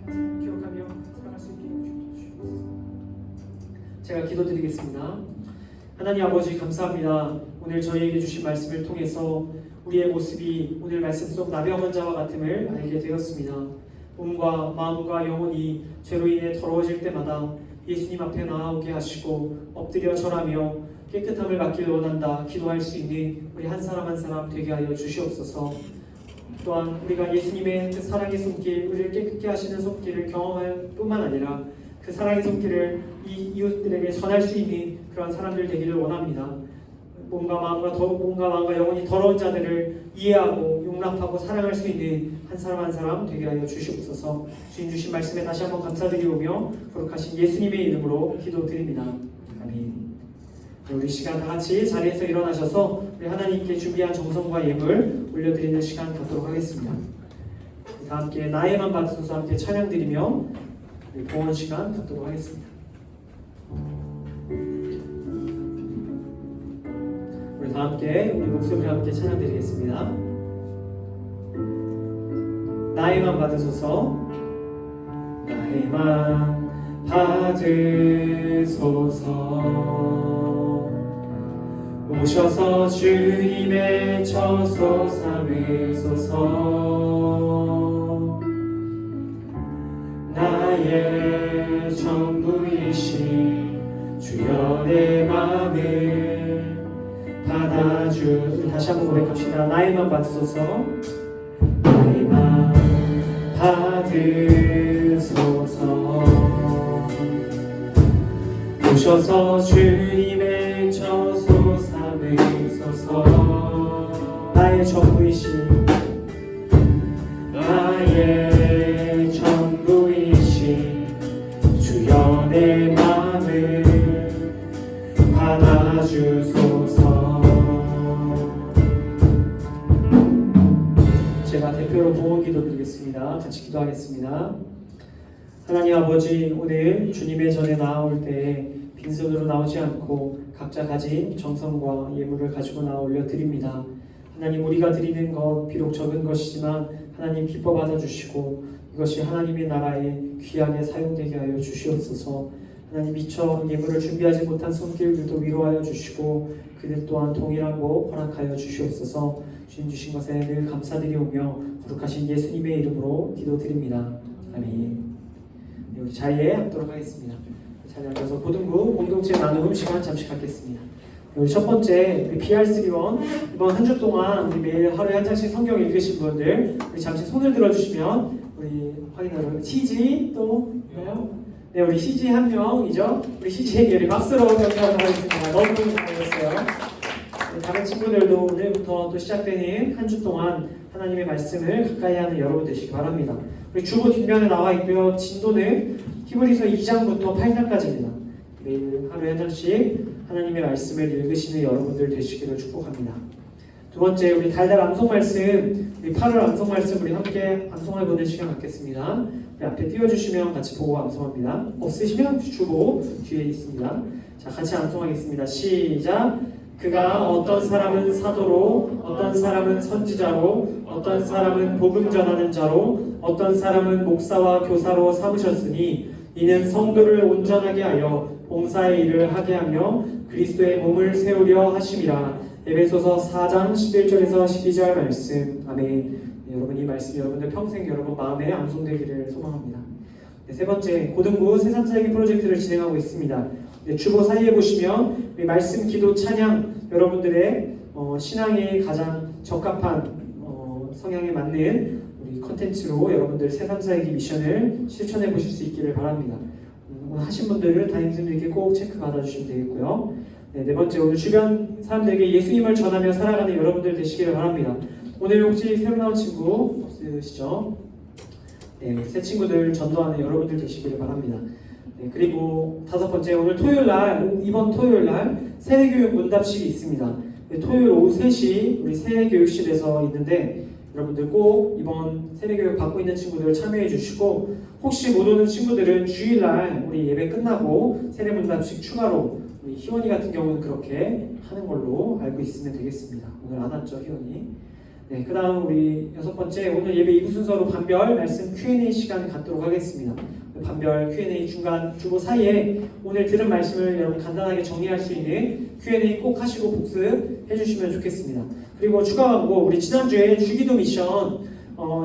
그 기억하며 살아갈 수 있게 주시옵소서. 제가 기도드리겠습니다. 하나님 아버지, 감사합니다. 오늘 저희에게 주신 말씀을 통해서 우리의 모습이 오늘 말씀 속 나병 환자와 같음을 알게 되었습니다. 몸과 마음과 영혼이 죄로 인해 더러워질 때마다 예수님 앞에 나아오게 하시고 엎드려 절하며 깨끗함을 받기를 원한다 기도할 수 있는 우리 한 사람 한 사람 되게 하여 주시옵소서. 또한 우리가 예수님의 그 사랑의 손길, 우리를 깨끗게 하시는 손길을 경험할 뿐만 아니라 그 사랑의 손길을 이 이웃들에게 전할 수 있는 그런 사람들 되기를 원합니다. 몸과 마음과 영혼이 더러운 자들을 이해하고 용납하고 사랑할 수 있는 한 사람 한 사람 되게 하여 주시옵소서. 주님 주신 말씀에 다시 한번 감사드리오며 거룩하신 예수님의 이름으로 기도드립니다. 아멘. 우리 시간 다 같이 자리에서 일어나셔서 우리 하나님께 준비한 정성과 예물 올려드리는 시간 갖도록 하겠습니다. 다 함께 나에만 받소서 함께 찬양드리며 봉헌 시간 갖도록 하겠습니다. 우리 다 함께 우리 목소리와 함께 찬양드리겠습니다. 나의만 받으소서. 나의만 받으소서. 오셔서 주님의 처소 삼으소서. 나의 전부이신 주여 내 맘을 받아주. 다시 한번 고백합시다. 나의만 받으소서. 나의만 받으소서. 오셔서 주님의 처소 삼으소서. 나의 전부이신 나의 전부이신 주여 내 맘을 받아주소서. 제가 대표로 봉헌기도 드리겠습니다. 같이 기도하겠습니다. 하나님 아버지, 오늘 주님의 전에 나아올 때 빈손으로 나오지 않고 각자 가진 정성과 예물을 가지고 나아 올려드립니다. 하나님, 우리가 드리는 것 비록 적은 것이지만 하나님 기뻐 받아주시고 이것이 하나님의 나라에 귀하게 사용되게 하여 주시옵소서. 하나님, 미처 예물을 준비하지 못한 손길들도 위로하여 주시고 그들 또한 동일한 복 허락하여 주시옵소서. 주님 주신 것에 늘 감사드리오며 거룩하신 예수님의 이름으로 기도드립니다. 아멘. 우리 자리에 앉도록 하겠습니다. 자리에 앉아서 고등부 공동체 나눔 시간 잠시 갖겠습니다. 우리 첫 번째 우리 BR3원 이번 한 주 동안 우리 매일 하루에 한 장씩 성경 읽으신 분들 우리 잠시 손을 들어주시면 우리 확인하도록. CG 또 있나요? 네, 우리 CG 한 명이죠. 우리 CG에게 우리 박수로 격려하도록 하겠습니다. 너무 잘하셨어요. 네, 다른 친구들도 오늘부터 또 시작되는 한 주 동안 하나님의 말씀을 가까이 하는 여러분 되시기 바랍니다. 우리 주보 뒷면에 나와 있고요. 진도는 히브리서 2장부터 8장까지입니다. 매일 하루에 한 장씩 하나님의 말씀을 읽으시는 여러분들 되시기를 축복합니다. 두 번째, 우리 달달 암송 말씀, 우리 8월 암송 말씀 우리 함께 암송을 보는 시간 갖겠습니다. 우리 앞에 띄워주시면 같이 보고 암송합니다. 없으시면 주보 뒤에 있습니다. 자, 같이 암송하겠습니다. 시작! 그가 어떤 사람은 사도로, 어떤 사람은 선지자로, 어떤 사람은 복음 전하는 자로, 어떤 사람은 목사와 교사로 삼으셨으니 이는 성도를 온전하게 하여 봉사의 일을 하게 하며 그리스도의 몸을 세우려 하심이라. 에베소서 4장 11절에서 12절 말씀. 아멘. 네, 여러분, 이 말씀 여러분들 평생 여러분 마음에 암송되기를 소망합니다. 네, 세 번째, 고등부 새3사기 프로젝트를 진행하고 있습니다. 네, 주보 사이에 보시면 우리 말씀, 기도, 찬양 여러분들의 신앙에 가장 적합한 성향에 맞는 우리 컨텐츠로 여러분들 새3사기 미션을 실천해 보실 수 있기를 바랍니다. 오늘 하신 분들을 담임선생님께 꼭 체크 받아주시면 되겠고요. 네 번째, 오늘 주변 사람들에게 예수님을 전하며 살아가는 여러분들 되시기를 바랍니다. 오늘 혹시 새로 나온 친구 없으시죠? 네, 새 친구들 전도하는 여러분들 되시기를 바랍니다. 네, 그리고 다섯 번째, 오늘 토요일날, 이번 토요일날 세대교육 문답식이 있습니다. 네, 토요일 오후 3시 우리 세대교육실에서 있는데 여러분들 꼭 이번 세대교육 받고 있는 친구들 참여해 주시고, 혹시 못 오는 친구들은 주일날 우리 예배 끝나고 세대문답식 추가로 우리 희원이 같은 경우는 그렇게 하는 걸로 알고 있으면 되겠습니다. 오늘 안 왔죠, 희원이? 네, 그 다음 우리 여섯 번째, 오늘 예배 2부 순서로 반별 말씀 Q&A 시간을 갖도록 하겠습니다. 반별 Q&A 중간 주보 사이에 오늘 들은 말씀을 여러분 간단하게 정리할 수 있는 Q&A 꼭 하시고 복습해 주시면 좋겠습니다. 그리고 추가 광고, 우리 지난주에 주기도 미션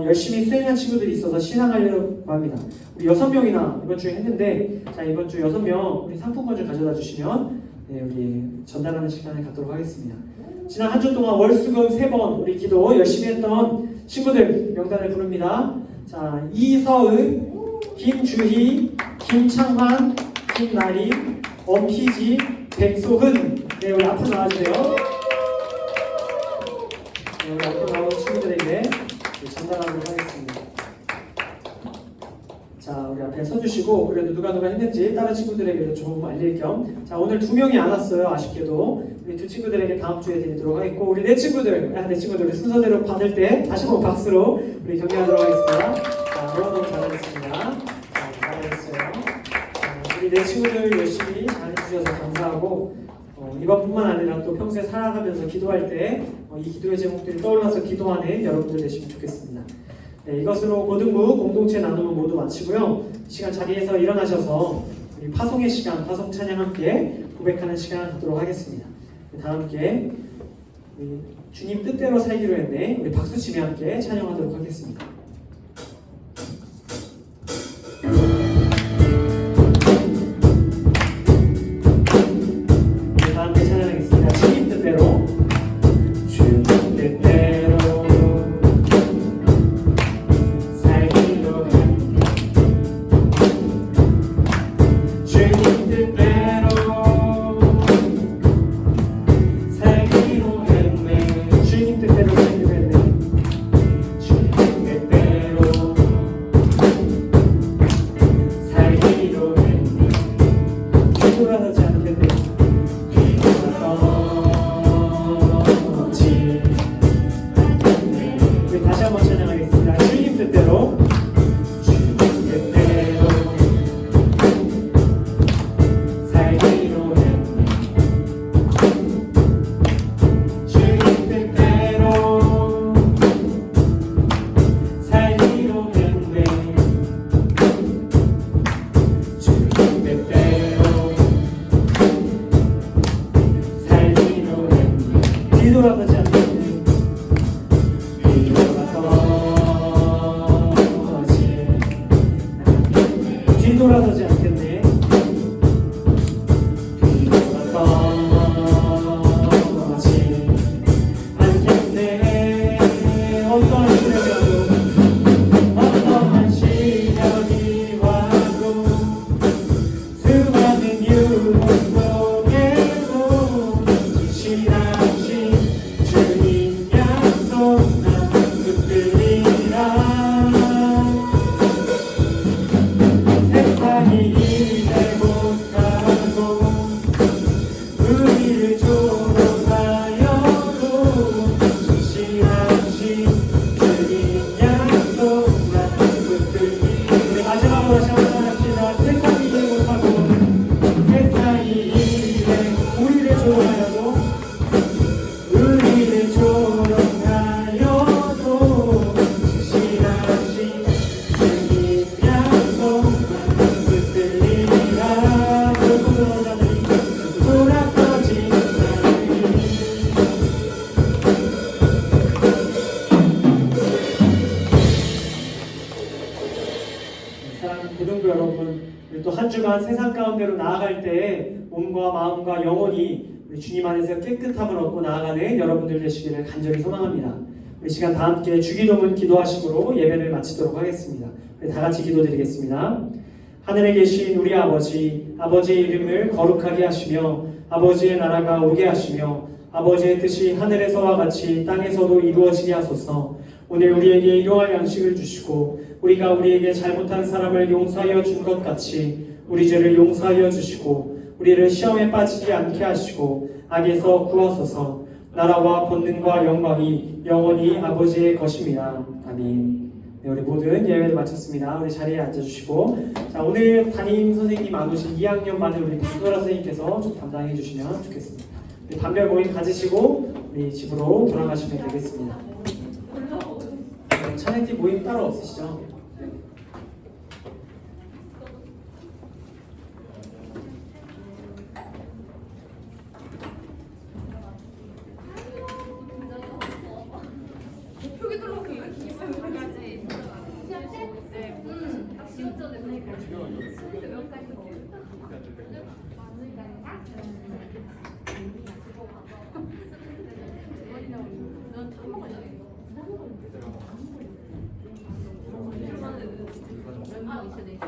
열심히 수행한 친구들이 있어서 신앙하려고 합니다. 우리 6명이나 이번 주에 했는데, 자, 이번 주 6명 우리 상품권 좀 가져다 주시면 네, 우리 전달하는 시간을 갖도록 하겠습니다. 지난 한 주 동안 월수금 3번 우리 기도 열심히 했던 친구들 명단을 부릅니다. 자, 이서은, 김주희, 김창환, 김나림, 엄희지, 백소은. 네, 우리 앞으로 나와주세요. 네, 우리 앞으로 나온 친구들에게 전달하도록 하겠습니다. 자, 우리 앞에 서주시고, 그래도 누가 했는지 다른 친구들에게도 좀 알릴 겸. 자, 오늘 2명이 안 왔어요, 아쉽게도. 우리 2 친구들에게 다음 주에 드리도록 하겠고, 우리 4 친구들, 우리 순서대로 받을 때 다시 한번 박수로 우리 격려하도록 하겠습니다. 자, 너무너무 잘하셨습니다. 자, 잘하셨어요. 자, 우리 4 친구들 열심히 잘해주셔서 감사하고, 이번뿐만 아니라 또 평소에 살아가면서 기도할 때 이 기도의 제목들이 떠올라서 기도하는 여러분들 되시면 좋겠습니다. 네, 이것으로 고등부 공동체 나눔은 모두 마치고요. 이 시간 자리에서 일어나셔서 우리 파송의 시간, 파송 찬양 함께 고백하는 시간 갖도록 하겠습니다. 다 함께 우리 주님 뜻대로 살기로 했네. 우리 박수치며 함께 찬양하도록 하겠습니다. 다 함께 찬양하겠습니다. 주님 뜻대로, 주님 뜻대로 살기로 했네. 주님 뜻대로 살기로 했네. 주님 뜻대로 살기로 했네. 주님 뜻대로 살기로 했네. 뒤돌아서지 않겠네. 뒤돌아서지 않겠네. 우리 다시 한번 찬양하겠습니다. 주님 뜻대로, 주님 뜻대로 살기로 했네. 주님 뜻대로 살기로 했네. 주님 뜻대로 살기로 했네. 뒤돌아서지 않겠네. 뒤돌아서지 않겠네. 뒤돌아서지 않겠네. 어떠한 시련이 와도 수많은 유혹 속에도 신하신 주님 약속 난 붙들리라. 세상이 이해 못하고 우리를 조롱하여도 신하신 주님 약속 난 붙들리라. 우리 마지막으로 다시 한번 합시다. 세상이 이해 못하고 세상이 이해 우리를 조롱하여도 우리를 조롱하여도 신하신 주님 약속만 붙들리라. 돌아서지 않으리. 사랑하는 고등부 여러분, 우리 또 한 주간 세상 가운데로 나아갈 때 몸과 마음과 영혼이 우리 주님 안에서 깨끗함을 얻고 나아가는 여러분들 되시기를 간절히 소망합니다. 우리 시간 다 함께 주기도문 기도하심으로 예배를 마치도록 하겠습니다. 우리 다 같이 기도드리겠습니다. 하늘에 계신 우리 아버지, 아버지의 이름을 거룩하게 하시며 아버지의 나라가 오게 하시며 아버지의 뜻이 하늘에서와 같이 땅에서도 이루어지게 하소서. 오늘 우리에게 일용할 양식을 주시고 우리가 우리에게 잘못한 사람을 용서하여 준 것 같이 우리 죄를 용서하여 주시고 우리를 시험에 빠지지 않게 하시고 악에서 구하소서. 나라와 권능과 영광이 영원히 아버지의 것입니다. 아멘. 네, 우리 모든 예배를 마쳤습니다. 우리 자리에 앉아주시고, 자, 오늘 담임 선생님 안 오신 2학년 반을 우리 박도라 선생님께서 좀 담당해 주시면 좋겠습니다. 우리 단별 모임 가지시고 우리 집으로 돌아가시면 되겠습니다. 찬양팀 모임 따로 없으시죠? 표기 들어오고 이렇게 기분까지 딱 지원전에 보니까 몇 가지 넌다 먹어야 돼. 몇 명 있어야 돼.